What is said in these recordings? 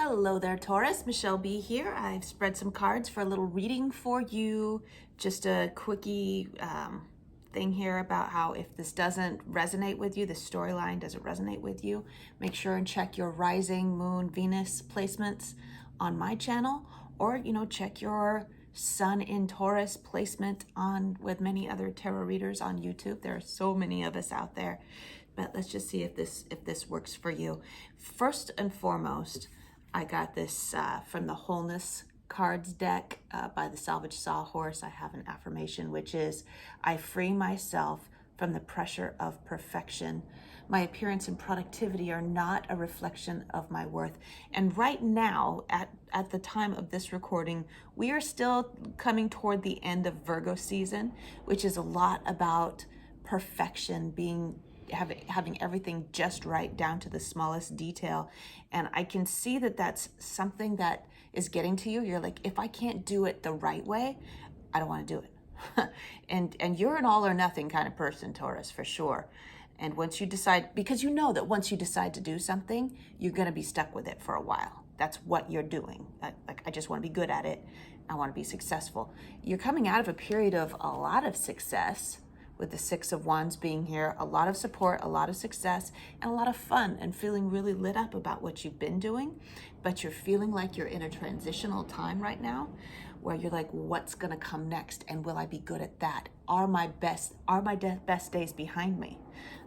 Hello there, Taurus. Michele B here. I've spread some cards for a little reading for you. Just a quickie thing here about how if this doesn't resonate with you, the storyline doesn't resonate with you, make sure and check your rising moon Venus placements on my channel, or check your Sun in Taurus placement on with many other tarot readers on YouTube. There are so many of us out there, but let's just see if this works for you. First and foremost, I got this from the Wholeness Cards deck by the Salvage Sawhorse. I have an affirmation, which is, I free myself from the pressure of perfection. My appearance and productivity are not a reflection of my worth. And right now, at the time of this recording, we are still coming toward the end of Virgo season, which is a lot about perfection, having everything just right down to the smallest detail. And I can see that that's something that is getting to you. You're like, if I can't do it the right way, I don't want to do it. and you're an all or nothing kind of person, Taurus, for sure. And once you decide, because you know that once you decide to do something, you're going to be stuck with it for a while. That's what you're doing. I just want to be good at it. I want to be successful. You're coming out of a period of a lot of success, with the Six of Wands being here, a lot of support, a lot of success, and a lot of fun, and feeling really lit up about what you've been doing. But you're feeling like you're in a transitional time right now, where you're like, what's gonna come next, and will I be good at that? Are my best days behind me?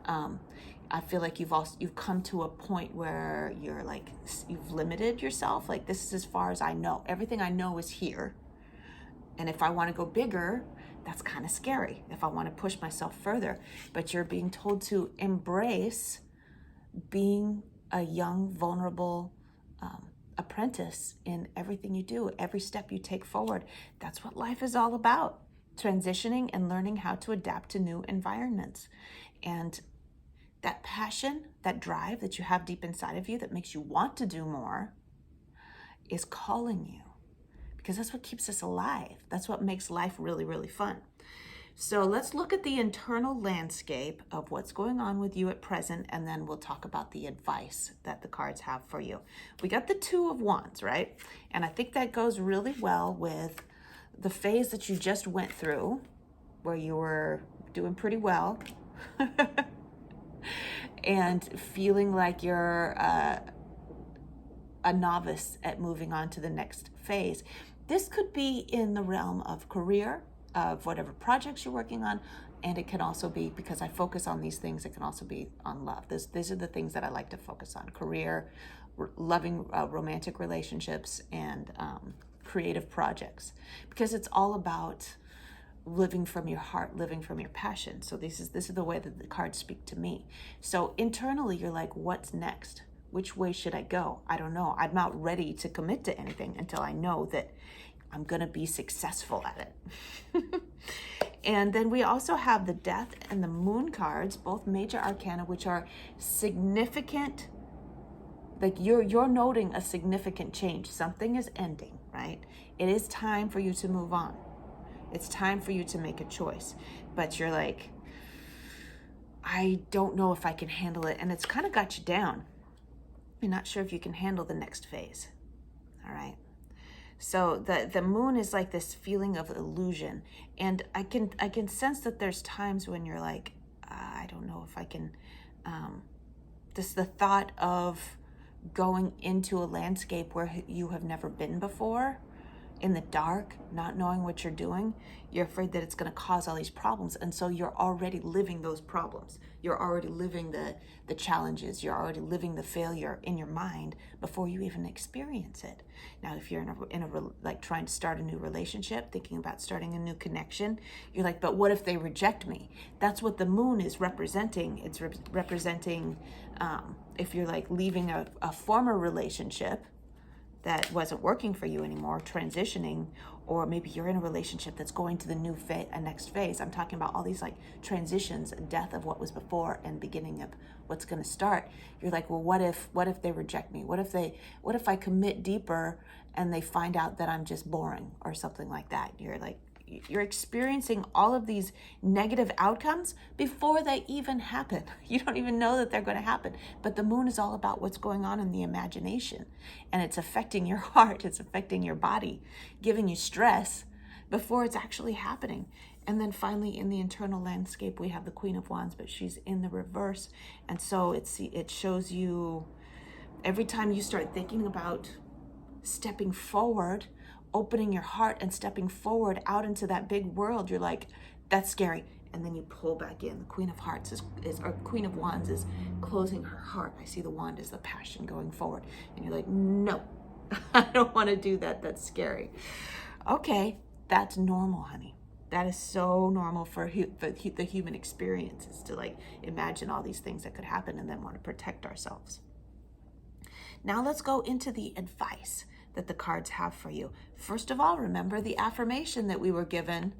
I feel like you've come to a point where you're like, you've limited yourself. Like, this is as far as I know. Everything I know is here. And if I want to go bigger, that's kind of scary. If I want to push myself further, but you're being told to embrace being a young, vulnerable apprentice in everything you do, every step you take forward. That's what life is all about. Transitioning and learning how to adapt to new environments. And that passion, that drive that you have deep inside of you that makes you want to do more is calling you. Because that's what keeps us alive. That's what makes life really, really fun. So let's look at the internal landscape of what's going on with you at present, and then we'll talk about the advice that the cards have for you. We got the Two of Wands, right? And I think that goes really well with the phase that you just went through, where you were doing pretty well and feeling like you're a novice at moving on to the next phase. This could be in the realm of career, of whatever projects you're working on, and it can also be, because I focus on these things, it can also be on love. These are the things that I like to focus on: career, loving romantic relationships, and creative projects, because it's all about living from your heart, living from your passion. So this is the way that the cards speak to me. So internally, you're like, what's next? Which way should I go? I don't know. I'm not ready to commit to anything until I know that I'm going to be successful at it. And then we also have the Death and the Moon cards, both major arcana, which are significant. Like you're noting a significant change. Something is ending, right? It is time for you to move on. It's time for you to make a choice. But you're like, I don't know if I can handle it. And it's kind of got you down. You're not sure if you can handle the next phase. All right. So the moon is like this feeling of illusion. And I can sense that there's times when you're like, I don't know if I can, just the thought of going into a landscape where you have never been before, in the dark, not knowing what you're doing, you're afraid that it's going to cause all these problems. And so you're already living those problems. You're already living the challenges. You're already living the failure in your mind before you even experience it. Now, if you're like trying to start a new relationship, thinking about starting a new connection, you're like, but what if they reject me? That's what the moon is representing. It's representing if you're like leaving a former relationship that wasn't working for you anymore, transitioning, or maybe you're in a relationship that's going to the new next phase. I'm talking about all these like transitions, death of what was before and beginning of what's going to start. You're like, well, what if they reject me? What if I commit deeper and they find out that I'm just boring or something like that? You're like, you're experiencing all of these negative outcomes before they even happen. You don't even know that they're going to happen. But the moon is all about what's going on in the imagination, and it's affecting your heart, it's affecting your body, giving you stress before it's actually happening. And then finally, in the internal landscape, we have the Queen of Wands, but she's in the reverse. And so it shows you every time you start thinking about stepping forward, opening your heart and stepping forward out into that big world, you're like, that's scary. And then you pull back in. The Queen of Hearts or Queen of Wands is closing her heart. I see the wand as the passion going forward. And you're like, no, I don't want to do that. That's scary. Okay, that's normal, honey. That is so normal for the human experience, is to like imagine all these things that could happen and then want to protect ourselves. Now let's go into the advice that the cards have for you. First of all, remember the affirmation that we were given.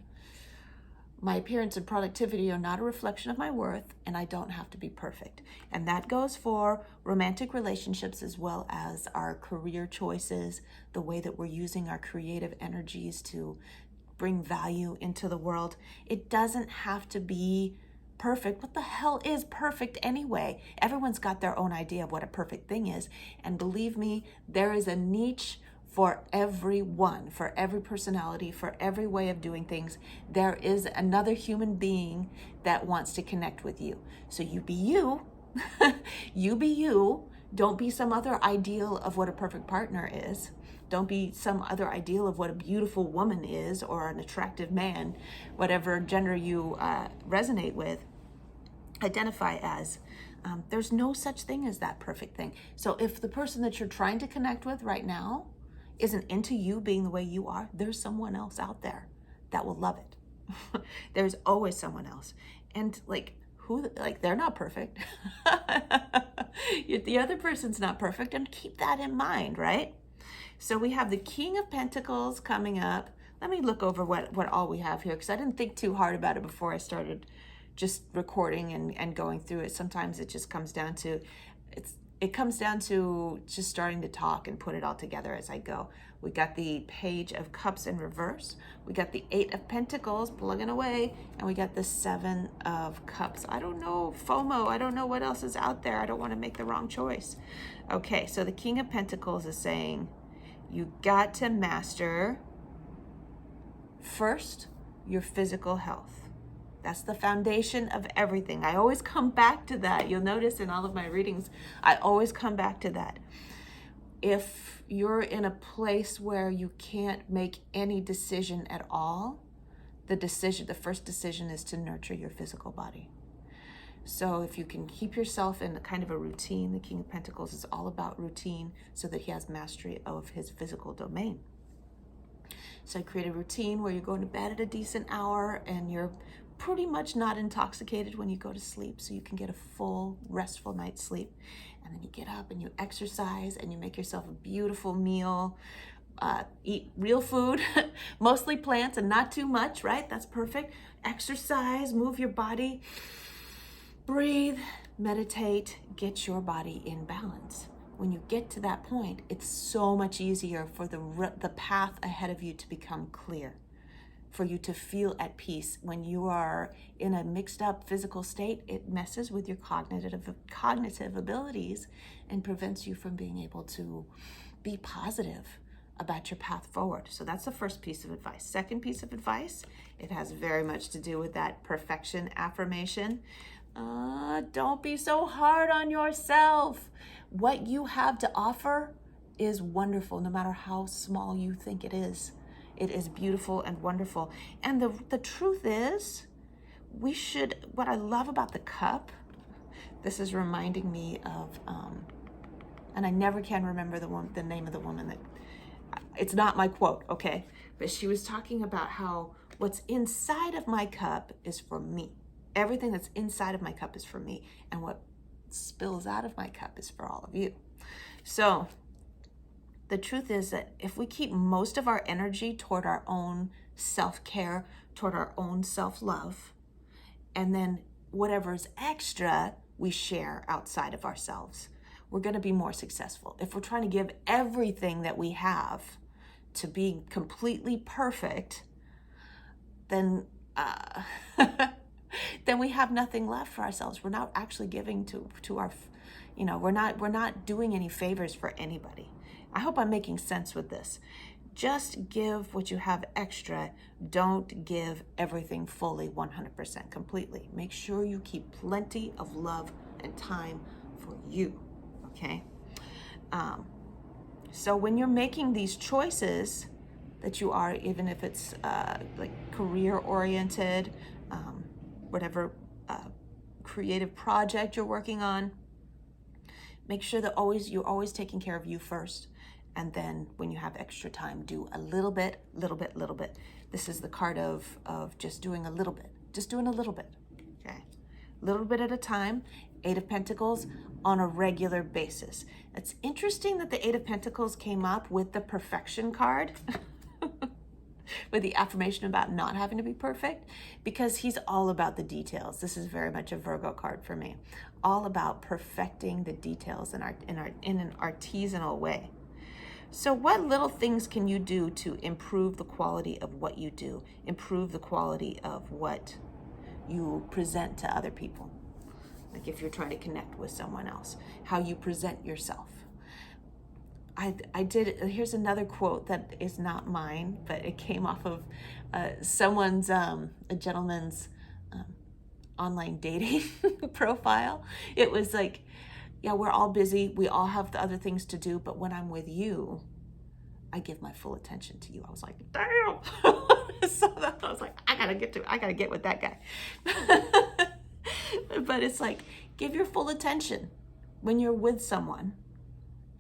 My appearance and productivity are not a reflection of my worth, and I don't have to be perfect. And that goes for romantic relationships as well as our career choices, the way that we're using our creative energies to bring value into the world. It doesn't have to be perfect. What the hell is perfect anyway? Everyone's got their own idea of what a perfect thing is. And believe me, there is a niche for everyone, for every personality, for every way of doing things. There is another human being that wants to connect with you. So you be you, you be you. Don't be some other ideal of what a perfect partner is. Don't be some other ideal of what a beautiful woman is or an attractive man, whatever gender you resonate with, identify as. There's no such thing as that perfect thing. So if the person that you're trying to connect with right now isn't into you being the way you are, there's someone else out there that will love it. There's always someone else. And they're not perfect. The other person's not perfect, and keep that in mind, right? So we have the King of Pentacles coming up. Let me look over what all we have here, because I didn't think too hard about it before I started just recording and going through it. Sometimes it just comes down to, it comes down to just starting to talk and put it all together as I go. We got the Page of Cups in reverse. We got the 8 of Pentacles plugging away, and we got the 7 of Cups. I don't know, FOMO. I don't know what else is out there. I don't want to make the wrong choice. Okay, so the King of Pentacles is saying, you got to master first your physical health. That's the foundation of everything. I always come back to that. You'll notice in all of my readings, I always come back to that. If you're in a place where you can't make any decision at all, the first decision is to nurture your physical body. So if you can keep yourself in a kind of a routine, the King of Pentacles is all about routine so that he has mastery of his physical domain. So I create a routine where you're going to bed at a decent hour and you're pretty much not intoxicated when you go to sleep, so you can get a full, restful night's sleep. And then you get up and you exercise and you make yourself a beautiful meal. Eat real food, mostly plants and not too much, right? That's perfect. Exercise, move your body. Breathe, meditate, get your body in balance. When you get to that point, it's so much easier for the path ahead of you to become clear, for you to feel at peace. When you are in a mixed up physical state, it messes with your cognitive abilities and prevents you from being able to be positive about your path forward. So that's the first piece of advice. Second piece of advice, it has very much to do with that perfection affirmation. Don't be so hard on yourself. What you have to offer is wonderful, no matter how small you think it is. It is beautiful and wonderful. And the truth is, what I love about the cup, this is reminding me of, and I never can remember the name of the woman that, it's not my quote, okay? But she was talking about how what's inside of my cup is for me. Everything that's inside of my cup is for me, and what spills out of my cup is for all of you. So the truth is that if we keep most of our energy toward our own self-care, toward our own self-love, and then whatever's extra we share outside of ourselves, we're going to be more successful. If we're trying to give everything that we have to be completely perfect, then then we have nothing left for ourselves. We're not actually giving to our, we're not doing any favors for anybody. I hope I'm making sense with this. Just give what you have extra. Don't give everything fully, 100%, completely. Make sure you keep plenty of love and time for you, okay? So when you're making these choices that you are, even if it's like career-oriented, whatever creative project you're working on, make sure that you're always taking care of you first. And then when you have extra time, do a little bit. This is the card of just doing a little bit, okay? A little bit at a time. 8 of Pentacles on a regular basis. It's interesting that the 8 of Pentacles came up with the perfection card, with the affirmation about not having to be perfect, because he's all about the details. This is very much a Virgo card for me, all about perfecting the details in an artisanal way. So what little things can you do to improve the quality of what you do, improve the quality of what you present to other people? Like if you're trying to connect with someone else, how you present yourself. Here's another quote that is not mine, but it came off of someone's, a gentleman's online dating profile. It was like, yeah, we're all busy. We all have the other things to do. But when I'm with you, I give my full attention to you. I was like, damn. So I was like, I gotta get with that guy. But it's like, give your full attention when you're with someone.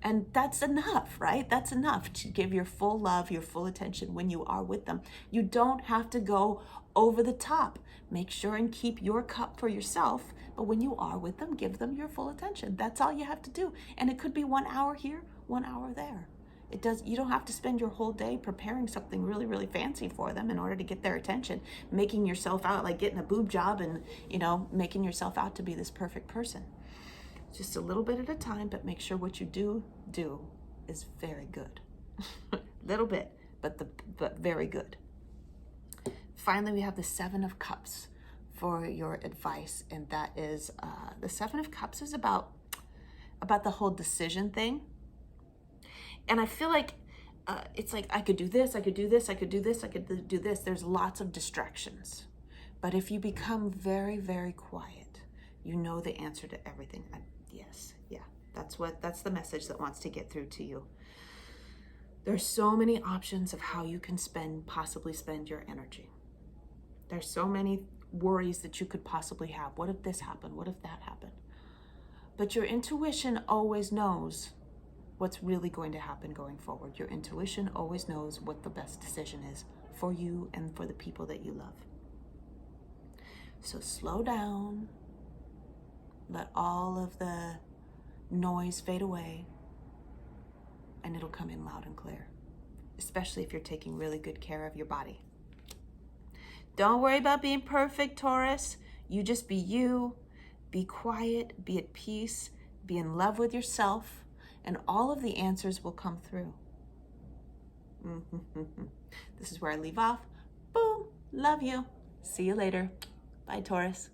And that's enough, right? That's enough to give your full love, your full attention when you are with them. You don't have to go over the top. Make sure and keep your cup for yourself. But when you are with them, give them your full attention. That's all you have to do. And it could be 1 hour here, 1 hour there. You don't have to spend your whole day preparing something really, really fancy for them in order to get their attention, making yourself out like getting a boob job and, making yourself out to be this perfect person. Just a little bit at a time, but make sure what you do is very good. Little bit, but very good. Finally, we have the 7 of Cups for your advice, and that is the 7 of Cups is about the whole decision thing. And I feel like it's like I could do this, I could do this, I could do this, I could do this. There's lots of distractions. But if you become very, very quiet, you know the answer to everything. Yes, yeah, that's the message that wants to get through to you. There's so many options of how you can possibly spend your energy. There's so many worries that you could possibly have. What if this happened? What if that happened? But your intuition always knows what's really going to happen going forward. Your intuition always knows what the best decision is for you and for the people that you love. So slow down. Let all of the noise fade away, and it'll come in loud and clear, especially if you're taking really good care of your body. Don't worry about being perfect, Taurus. You just be you, be quiet, be at peace, be in love with yourself, and all of the answers will come through. This is where I leave off. Boom, love you. See you later. Bye, Taurus.